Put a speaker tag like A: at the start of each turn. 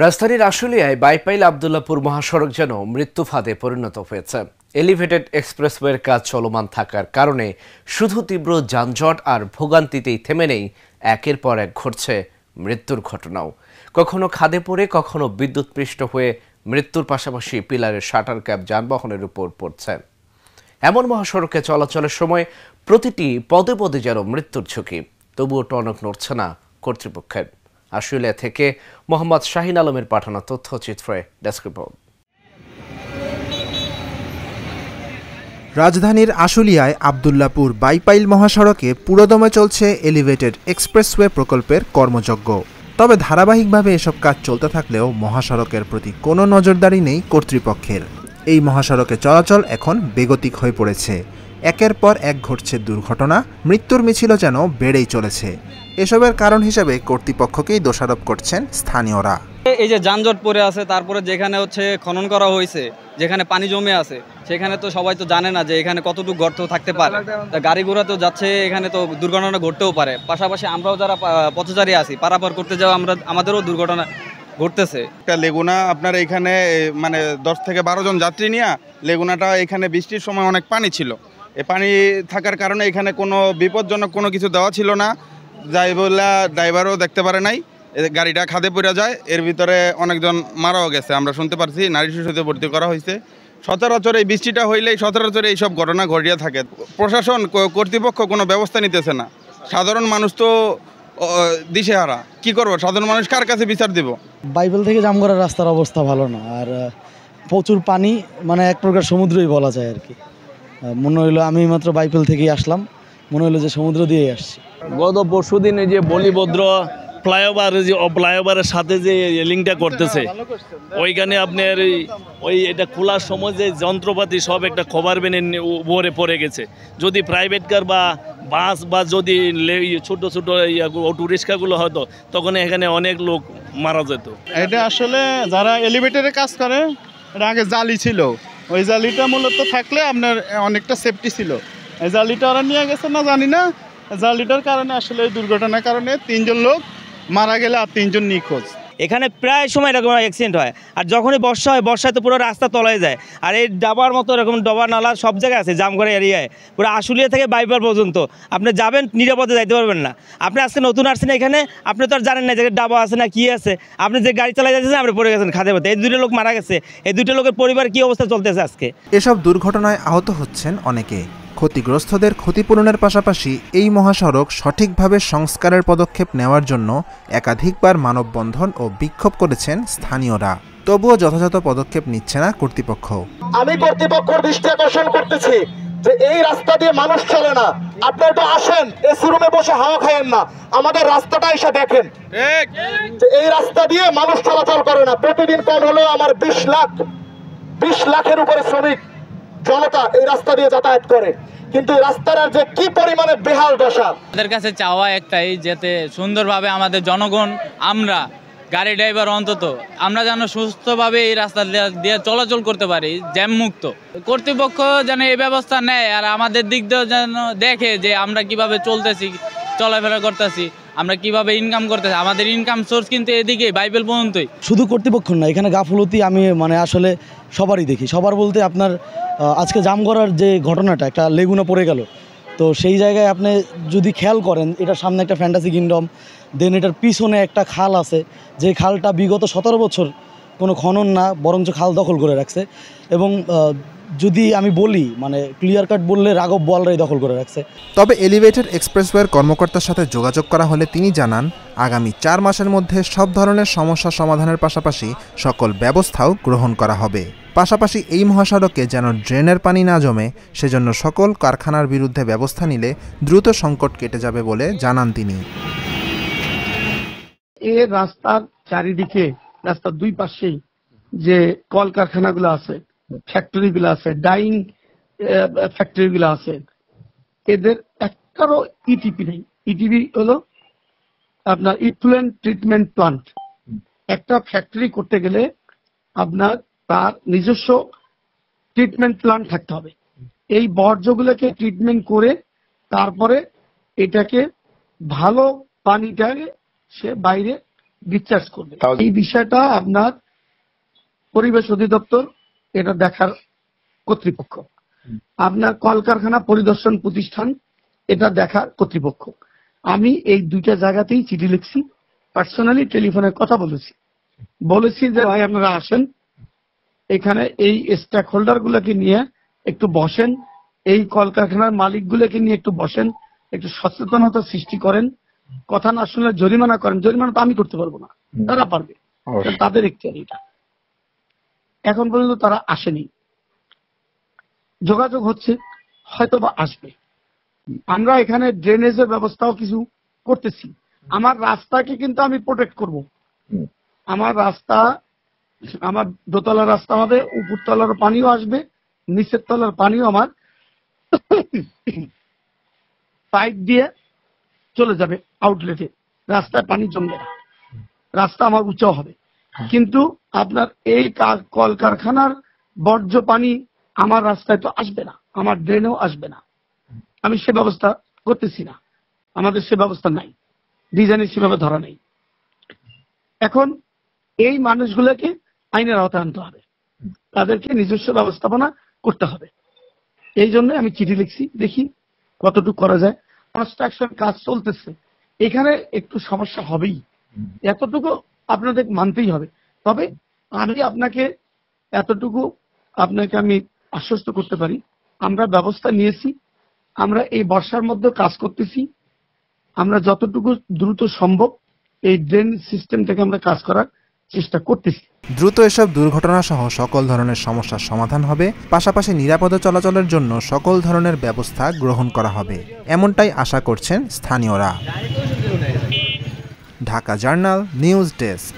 A: রাজধানীর আশুলিয়ায় বাইপাইল আবদুল্লাপুর মহাসড়ক যেন মৃত্যু ফাঁদে পরিণত হয়েছে। এলিভেটেড এক্সপ্রেসওয়ের কাজ চলমান থাকার কারণে শুধু তীব্র যানজট আর ভোগান্তিতেই থেমে নেই, একের পর এক ঘটছে মৃত্যুর ঘটনাও। কখনো খাদে পড়ে, কখনো বিদ্যুৎপৃষ্ট হয়ে মৃত্যুর পাশাপাশি পিলারের শাটার ক্যাপ যানবাহনের উপর পড়ছে। এমন মহাসড়কে চলাচলের সময় প্রতিটি পদে পদে যেন মৃত্যুর ঝুঁকি। তবুও টনক নড়ছে না কর্তৃপক্ষের। আশুলিয়া থেকে মোহাম্মদ শাহিন আলমের পাঠানো তথ্যচিত্রে ডেস্ক রিপোর্ট।
B: রাজধানীর আশুলিয়ায় আবদুল্লাপুর বাইপাইল মহাসড়কে পুরোদমে চলছে এলিভেটেড এক্সপ্রেসওয়ে প্রকল্পের কর্মযজ্ঞ। তবে ধারাবাহিকভাবে এসব কাজ চলতে থাকলেও মহাসড়কের প্রতি কোনো নজরদারি নেই কর্তৃপক্ষের। এই মহাসড়কে চলাচল এখন বেগতিক হয়ে পড়েছে। একের পর এক ঘটছে দুর্ঘটনা, মৃত্যুর মিছিলও যেন বেড়েই চলেছে। এসবের কারণ হিসেবে কর্তৃপক্ষকেই দোষারোপ করছেন স্থানীয়রা।
C: এই যে যানজট পড়ে আছে, তারপরে যেখানে খনন করা হয়েছে, যেখানে পানি জমে আছে, সেখানে তো সবাই তো জানে না যে এখানে কতটুকু গর্ত থাকতে পারে। গাড়ি ঘোড়া তো যাচ্ছে, এখানে তো দুর্ঘটনা ঘটতেও পারে। পাশাপাশি আমরাও যারা পথচারী আছি, পারাপার করতে যাওয়া আমাদেরও দুর্ঘটনা ঘটতেছে।
D: একটা লেগুনা আপনার এখানে মানে 10 থেকে 12 জন যাত্রী নিয়ে লেগুনাটা এখানে বৃষ্টির সময় অনেক পানি ছিল। এই পানি থাকার কারণে এখানে কোনো বিপজ্জনক কোনো কিছু দেওয়া ছিল না। যাই বললা ড্রাইভারও দেখতে পারে নাই, গাড়িটা খাদে পড়ে যায়। এর ভিতরে অনেকজন মারাও গেছে, আমরা শুনতে পারছি। নারী শিশুতে ভর্তি করা হয়েছে। সচরাচর এই বৃষ্টিটা হইলেই সচরাচর এইসব ঘটনা ঘটিয়ে থাকে। প্রশাসন কর্তৃপক্ষ কোনো ব্যবস্থা নিতেছে না। সাধারণ মানুষ তো দিশেহারা, কি করবো? সাধারণ মানুষ কার কাছে বিচার দিব?
E: বাইবেল থেকে জামগড়ার রাস্তার অবস্থা ভালো না, আর প্রচুর পানি, মানে এক প্রকার সমুদ্রই বলা যায় আর কি। মনে হইলো আমি মাত্র বাইবেল থেকেই আসলাম, মনে হইলো যে সমুদ্র দিয়েই আসছি।
F: গত পরশু দিনে যে বলিভদ্র ফ্লাইওভারের সাথে যে লিঙ্কটা করতেছে, ওইখানে আপনার ওই এটা খোলার সময় যে যন্ত্রপাতি সব একটা খবর বেনে উপরে পড়ে গেছে। যদি প্রাইভেট কার বা বাস বা যদি ছোট ছোট অটো রিক্সাগুলো হতো, তখন এখানে অনেক লোক মারা যেত।
G: এটা আসলে যারা এলিভেটরে কাজ করে, এটা আগে জালি ছিল। ওই জালিটা মূলত থাকলে আপনার অনেকটা সেফটি ছিল। এই জালিটা ওরা নিয়ে গেছে না জানি না। জালিটার কারণে আসলে এই দুর্ঘটনার কারণে 3 জন লোক মারা গেলে আর 3 জন নিখোঁজ।
H: এখানে প্রায় সময় এরকম অ্যাক্সিডেন্ট হয়, আর যখনই বর্ষা হয়, বর্ষায় তো পুরো রাস্তা তলায় যায়। আর এই ডাবার মতো এরকম ডবা নালা সব জায়গায় আছে, জামগড়া এরিয়ায় পুরো আশুলিয়া থেকে বাইপার পর্যন্ত আপনি যাবেন, নিরাপদে যাইতে পারবেন না। আপনি আজকে নতুন আসছেন এখানে, আপনি তো আর জানেন না যে ডাবা আছে না কি আছে। আপনি যে গাড়ি চালাই যাচ্ছেন, আপনি পড়ে গেছেন খাদে পথে। এই 2টা লোক মারা গেছে। এই 2টা লোকের পরিবার কি অবস্থা চলতেছে আজকে।
B: এসব দুর্ঘটনায় আহত হচ্ছেন অনেকে। ক্ষতিগ্রস্তদের ক্ষতিপূরণের পাশাপাশি এই মহাসড়ক সঠিকভাবে সংস্কারের পদক্ষেপ নেওয়ার জন্য একাধিকবার মানববন্ধন ও বিক্ষোভ করেছেন স্থানীয়রা। তবুও যথাযথ পদক্ষেপ নিচ্ছে না কর্তৃপক্ষ।
I: আমি কর্তৃপক্ষের দৃষ্টি আকর্ষণ করতেছি যে এই রাস্তা দিয়ে মানুষ চলে না। আপনারা তো আসেন, এসি রুমে বসে হাওয়া খায়েন না, আমাদের রাস্তাটা এসে দেখেন। এই রাস্তা দিয়ে মানুষ চলাচল করে না। প্রতিদিন কম হলেও আমার 20 লাখের উপরে শ্রমিক জনতা এই রাস্তা দিয়ে যাতায়াত করে, কিন্তু রাস্তার যে কি পরিমাণে বেহাল দশা।
C: আমাদের কাছে চাওয়া একটাই, যাতে সুন্দরভাবে আমাদের জনগণ, আমরা গাড়ি ড্রাইভার অন্তত আমরা যেন সুস্থভাবে এই রাস্তা দিয়ে চলাচল করতে পারি, জ্যাম মুক্ত। কর্তৃপক্ষ যেন এই ব্যবস্থা নেয়, আর আমাদের দিক দিয়েও যেন দেখে যে আমরা কিভাবে চলতেছি, চলাফেরা করতেছি, আমরা কিভাবে ইনকাম করতেছি। আমাদের ইনকাম সোর্স কিন্তু এদিকে বাইবেল পর্যন্তই।
E: শুধু কর্তৃপক্ষ না, এখানে গাফলতি আমি আসলে সবারই দেখি। সবার বলতে আপনার আজকে জামগড়ার যে ঘটনাটা, একটা লেগুনা পড়ে গেল, তো সেই জায়গায় আপনি যদি খেয়াল করেন, এটার সামনে একটা ফ্যান্টাসি কিংডম, দেন এটার পিছনে একটা খাল আছে, যে খালটা বিগত 17 বছর কোনো খনন না, বরঞ্চ খাল দখল করে রাখছে। এবং যদি আমি বলি, ক্লিয়ার কাট বললে রাঘব বোয়ালরাই দখল করে রাখছে।
B: তবে এলিভেটেড এক্সপ্রেসওয়ের কর্মকর্তার সাথে যোগাযোগ করা হলে তিনি জানান, আগামী 4 মাসের মধ্যে সব ধরনের সমস্যা সমাধানের পাশাপাশি সকল ব্যবস্থাও গ্রহণ করা হবে। পাশাপাশি এই মহাসড়কে যেন ড্রেনের পানি না জমে, সেজন্য সকল কারখানার বিরুদ্ধে ব্যবস্থা নিলে দ্রুত সংকট কেটে যাবে বলে জানান তিনি।
J: এই রাস্তার চারিদিকে, রাস্তার 2 পাশেই যে কলকারখানাগুলো আছে, ফ্যাক্টরিগুলো আছে, ডাইং ফ্যাক্টরিগুলো আছে, এদের একটারও ইটিপি নেই। ইটিপি হলো আপনার ইফ্লুয়েন্ট ট্রিটমেন্ট প্লান্ট। একটা ফ্যাক্টরি করতে গেলে আপনার তার নিজস্ব ট্রিটমেন্ট প্লান্ট থাকতে হবে। এই বর্জ্যগুলোকে ট্রিটমেন্ট করে তারপরে এটাকে ভালো পানিটাকে সে বাইরে ডিসচার্জ করবে। এই বিষয়টা আপনার পরিবেশ অধিদপ্তর এটা দেখার কর্তৃপক্ষ, আপনার কলকারখানা পরিদর্শন প্রতিষ্ঠান এটা দেখার কর্তৃপক্ষ। আমি এই দুইটা জায়গাতেই চিঠি লিখছি, পার্সোনালি টেলিফোনে কথা বলেছি যে ভাই আপনারা আসেন, এখানে এই স্টেক হোল্ডার গুলোকে নিয়ে একটু বসেন, এই কলকারখানার মালিকগুলোকে নিয়ে একটু বসেন, একটু সচেতনতা সৃষ্টি করেন, কথা না শুনলে জরিমানা করেন। জরিমানা তো আমি করতে পারবো না, তারা পারবে, তাদের এখতিয়ার এটা। এখন পর্যন্ত তারা আসেনি, যোগাযোগ হচ্ছে, হয়তো বা আসবে। আমরা এখানে ড্রেনেজের ব্যবস্থাও কিছু করতেছি। আমার রাস্তাকে কিন্তু আমি প্রোটেক্ট করব। আমার রাস্তা, আমার দোতলার রাস্তা হবে, উপরতলার পানিও আসবে, নিচের তলার পানিও আমার পাইপ দিয়ে চলে যাবে আউটলেটে, রাস্তায় পানি জমবে না, রাস্তা আমার উঁচু হবে। কিন্তু আপনার এই কলকারখানার বর্জ্য পানি আমার রাস্তায় তো আসবে না, আমার ড্রেনেও আসবে না। আমি সে ব্যবস্থা করতেছি না, আমাদের সে ব্যবস্থা নাই, ডিজাইনে সেভাবে ধরা নেই। এখন এই মানুষগুলোকে আইনের আওতায় আনতে হবে, তাদেরকে নিজস্ব ব্যবস্থাপনা করতে হবে। এই জন্য আমি চিঠি লিখছি, দেখি কতটুকু করা যায়। কনস্ট্রাকশন কাজ চলতেছে, এখানে একটু সমস্যা হবেই, এতটুকু আপনাদের মানতেই হবে। তবে আমি আপনাকে এতটুকু আমি আশ্বস্ত করতে পারি, আমরা ব্যবস্থা নিয়েছি, আমরা এই বর্ষার মধ্যে কাজ করতেছি, আমরা যতটুকু দ্রুত সম্ভব এই ড্রেন সিস্টেম থেকে আমরা কাজ করার চেষ্টা করতেছি।
B: দ্রুত এসব দুর্ঘটনা সহ সকল ধরনের সমস্যার সমাধান হবে, পাশাপাশি নিরাপদ চলাচলের জন্য সকল ধরনের ব্যবস্থা গ্রহণ করা হবে, এমনটাই আশা করছেন স্থানীয়রা। Dhaka journal news desk.